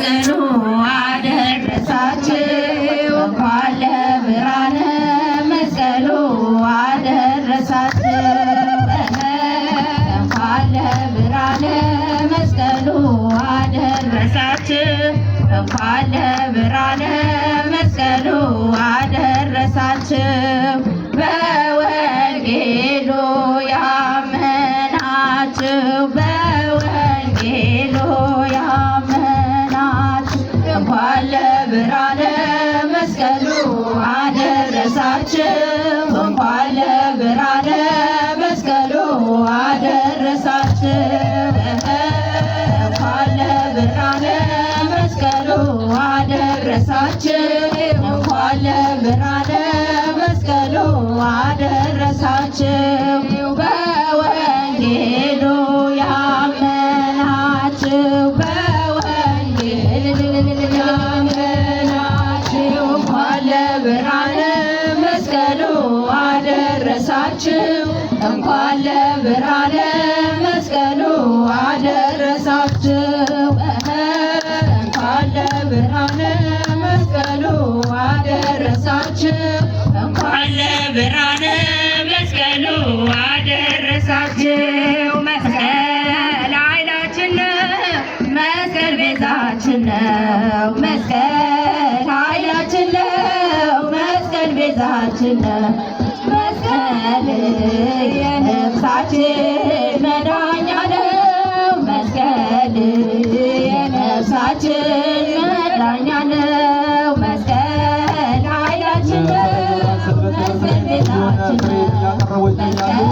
መስቀሉ አደረሳችሁ እንኳን ለብርሃነ መስቀሉ አደረሳችሁ እንኳን ለብርሃነ መስቀሉ አደረሳችሁ እንኳን ለብርሃነ መስቀሉ አደረሳችሁ በወንጌሉ ያመናችሁ በወንጌሉ ያመናችሁ እንኳን ለብርሃነ መስቀሉ አደረሳችሁ እንኳን ለብርሃነ መስቀሉ አደረሳችሁ እንኳን ለብርሃነ መስቀሉ አደረሳችሁ እንኳን ለብርሃነ መስቀሉ አደረሳችሁ በወንጌሉ ያመናችሁ በወንጌሉ ያመናችሁ እንኳን ለብርሃነ መስቀሉ አደረሳችሁ እንኳን ለብርሃነ መስቀሉ አደረሳችሁ እንኳን ለብርሃነ መስቀሉ አደረሳችሁ እንኳን ለብርሃነ መስቀሉ አደረሳችሁ መስቀል ኃይላችን ነው መስቀል ቤዛችን ነው መስቀል ኃይላችን ነው መስቀል ቤዛችን ነው መስቀል የነፍሳችን መዳኛ ነው መስቀል የነፍሳችን መዳኛ ነው መስቀል ኃይላችን ነው መስቀል ቤዛችን ነው መስቀል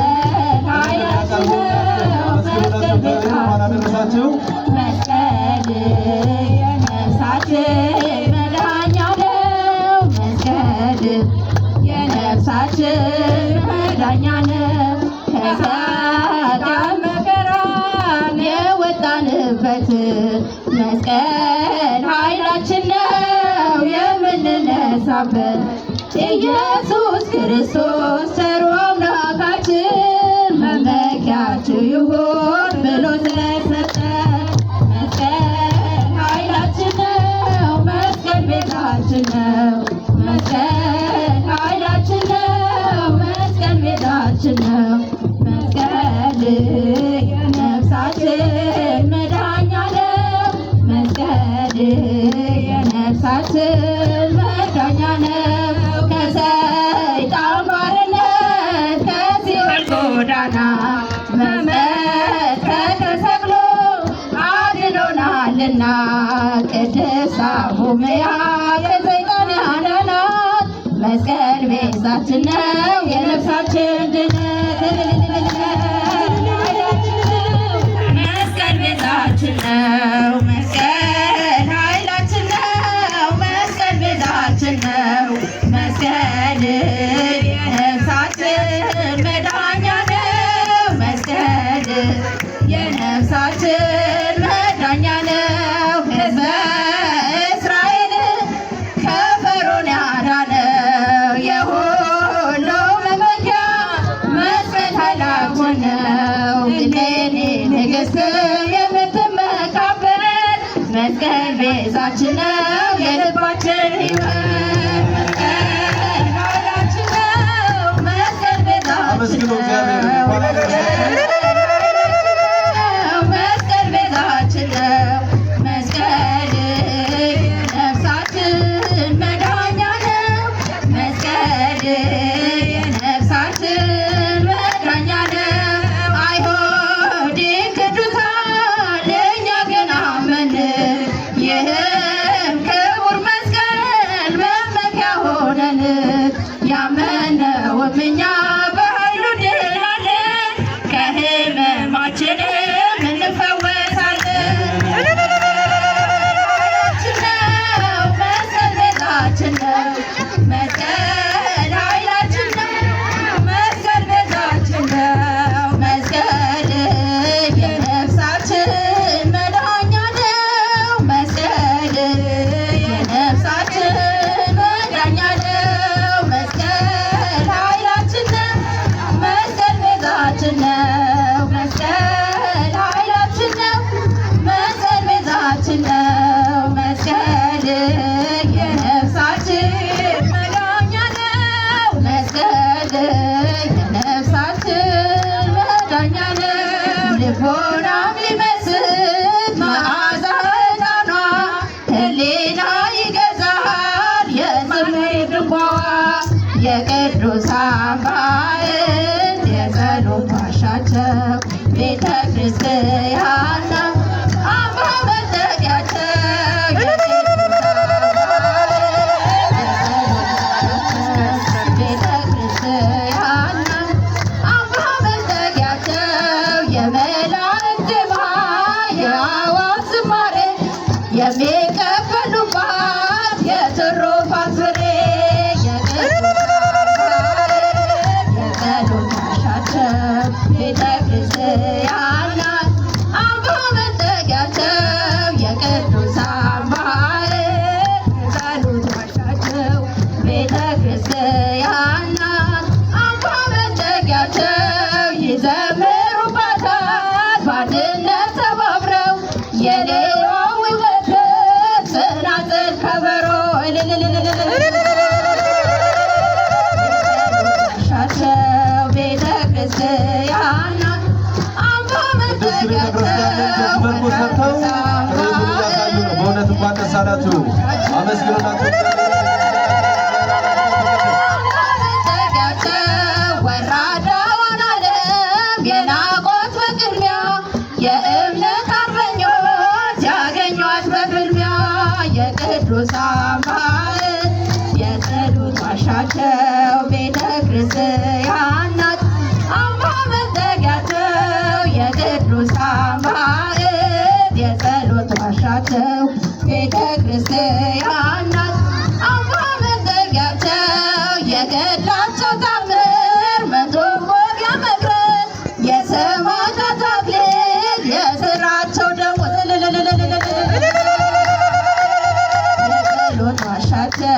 ኃይላችን ነው መስቀል ቤዛችን ነው መስቀል የነፍሳችን መዳኛ ነው መስቀል የነፍሳችን መዳኛ ነው ከሰይጣን መከራ የወጣንበት መስቀል ኃይላችን ነው የምንነሳበት ኢየሱስ ክርስቶስ ቸሩ አምላካችን መመኪያችሁ ይሁን ብሎ ስለሰጠን መስቀል ኃይላችን ነው መስቀል ቤዛችን ነው መስቀል ኃይላችን ነው መስቀል ቤዛችን ነው መስቀል የነፍሳችን መዳኛ ነው መስቀል የነፍሳችን መዳኛ ነው ከሰይጣን ባርነት ከሲኦል ጎዳና በመስቀል ተሰቅሎ አድኖናልና ቅድስት አቡመያ ከሰይጣን ያዳናት መስቀል ቤዛችን ነው የነፍሳችን ድነት መስቀል ቤዛችን ነው መስቀል ኃይላችን ነው መስቀል ቤዛችን ነው መስቀል የነፍሳችን መዳኛ ነው መስቀል የነፍሳችን መዳኛ ነው ሕዝበ እስራኤል ከፈርዖን ያዳነው የሁሉ መመኪያ መስቀል ኃይላችን ነው እሌኒ ንግሥት የምትመካበት መስቀል ቤዛችን ነው የልባችን ሕይወት መስቀል ኃይላችን ነው መስቀል ቤዛችን ነው መስቀል ቤዛችን ነው መስቀል የነፍሳችን መዳኛ ነው መስቀል የነፍሳችን መዳኛ ነው አይሁድ ይክዱታል እኛ ግን አመንን ይህም ክቡር መስቀል መመኪያ ሆነን ያመነውም እኛ በኃይሉ ድል አለን የሚቀበሉባት የትሩፋት ፍሬ የጸሎት ዋሻቸው ቤተ ክርስቲያን ናት አምባ መጠጊያቸው የቅዱሳን ማኅበር የጸሎት ዋሻቸው ቤተ ክርስቲያን ናት አምባ መጠጊያቸው ይዘምሩባታል በአንድነት ተባብረው የሌዋዊ ወተት ጽናጽል ከበሮ ቤተ ክርስቲያን ናት አምባ መጠጊያቸው በእውነት እንኳን ደስ አላችሁ አመስግኑላችሁ። ወራዳውን ዓለም የናቆት በቅድሚያ የእምነት አርበኞች ያገኟት በፍልሚያ የቅዱሳን ማኅበር የጸሎት ዋሻቸው ቤተ ክርስቲያን ናት አምባ መጠጊያቸው የቅዱሳን ማኅበር የጸሎት ዋሻቸው ቤተ ክርስቲያን ናት አምባ መጠጊያቸው የገድላቸው ታምር መተርጎም ያመክረን የሰማዕታት አክሊል የሥራቸው ደሞዝ የጸሎት ዋሻቸው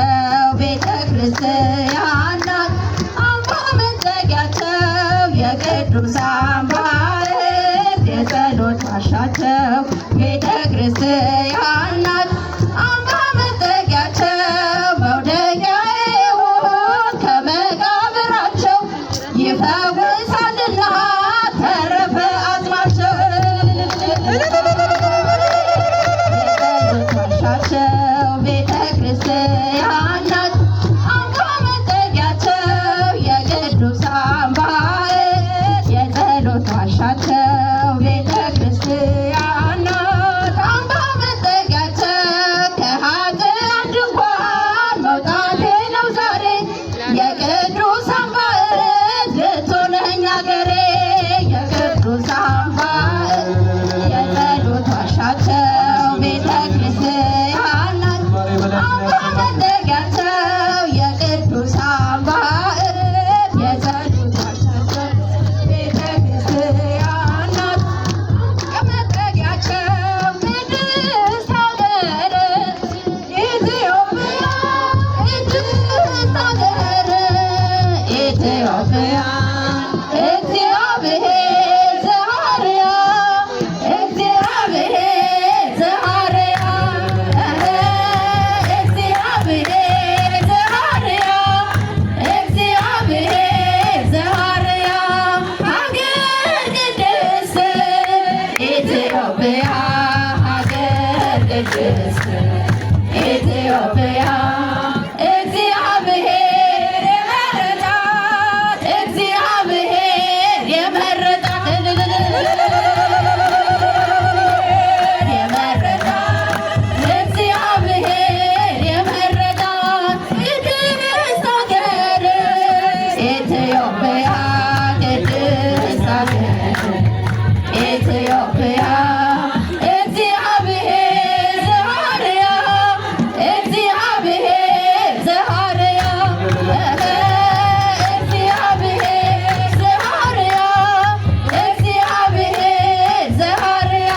ቤተ ክርስቲያን ናት አምባ መጠጊያቸው የቅዱሳን ማኅበር የጸሎት ዋሻቸው ቤተ ክርስቲያን ናት አምባ መጠጊያቸው መውደቂያዬ ይሁን ከመቃብራቸው ይፈውሳልና ተረፈ አጽማቸው የጸሎት ዋሻቸው ቤተ ክርስቲያን ናት አምባ መጠጊያቸው የቅዱሳን ማኅበር የጸሎት ዋሻቸው ቤተ ክርስቲያን ናት አምባ መጠጊያቸው ከኃጥአን ድንኳን መውጣቴ ነው ዛሬ የቅዱሳን ማኅበር ልትሆነኝ አገሬ የቅዱሳን ማኅበር የጸሎት ዋሻቸው ቤተ ክርስቲያን ናት አምባ መጠጊያቸው የቅዱሳን ማኅበር የጸሎት ዋሻቸው ቤተ ክርስቲያን ናት መጠጊያቸው ቅድስት ሀገር ኢትዮጵያ ቅድስት ሀገር ኢትዮጵያ እግዚአብሔር ዘሐረያ እግዚአብሔር ዘሐረያ እግዚአብሔር ዘሐረያ እግዚአብሔር ዘሐረያ ሀገር ቅድስት ኢትዮጵያ ሀገር ቅድስት ኢትዮጵያ እግዚአብሔር የመረጣት እግዚአብሔር የመረጣት እግዚአብሔር የመረጣት ቅድስት ሀገር ኢትዮጵያ ቅድስት ሀገር ኢትዮጵያ እግዚአብሔር ዘሐረያ እግዚአብሔር ዘሐረያ እግዚአብሔር ዘሐረያ እግዚአብሔር ዘሐረያ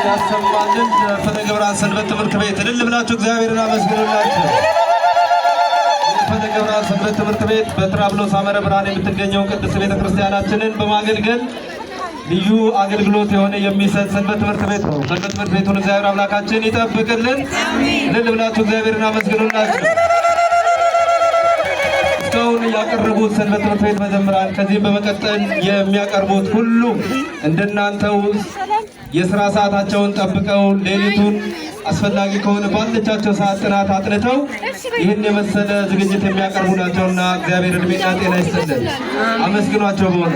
ያሰማልን። ፈለገ ብርሃን ሰንበት ትምህርት ቤት እልል ብላችሁ እግዚአብሔርን አመስግኑላችሁ። ፈለገ ብርሃን ሰንበት ትምህርት ቤት በጥራብሎስ ሐመረ ብርሃን የምትገኘው ቅድስት ቤተ ክርስቲያናችንን በማገልገል ልዩ አገልግሎት የሆነ የሚሰጥ ሰንበት ትምህርት ቤት ነው። ሰንበት ትምህርት ቤቱን እግዚአብሔር አምላካችን ይጠብቅልን። እልል ብላችሁ እግዚአብሔርን አመስግኑላችሁ። እስካሁን ያቀረቡት ሰንበት ትምህርት ቤት መዘምራን ከዚህም በመቀጠል የሚያቀርቡት ሁሉ እንደናንተው የሥራ ሰዓታቸውን ጠብቀው ሌሊቱን አስፈላጊ ከሆነ ባለቻቸው ሰዓት ጥናት አጥንተው ይህን የመሰለ ዝግጅት የሚያቀርቡ ናቸውና እግዚአብሔር ዕድሜና ጤና ይስጥልን። አመስግኗቸው። በሆነ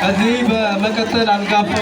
ከዚህ በመቀጠል አንጋፋው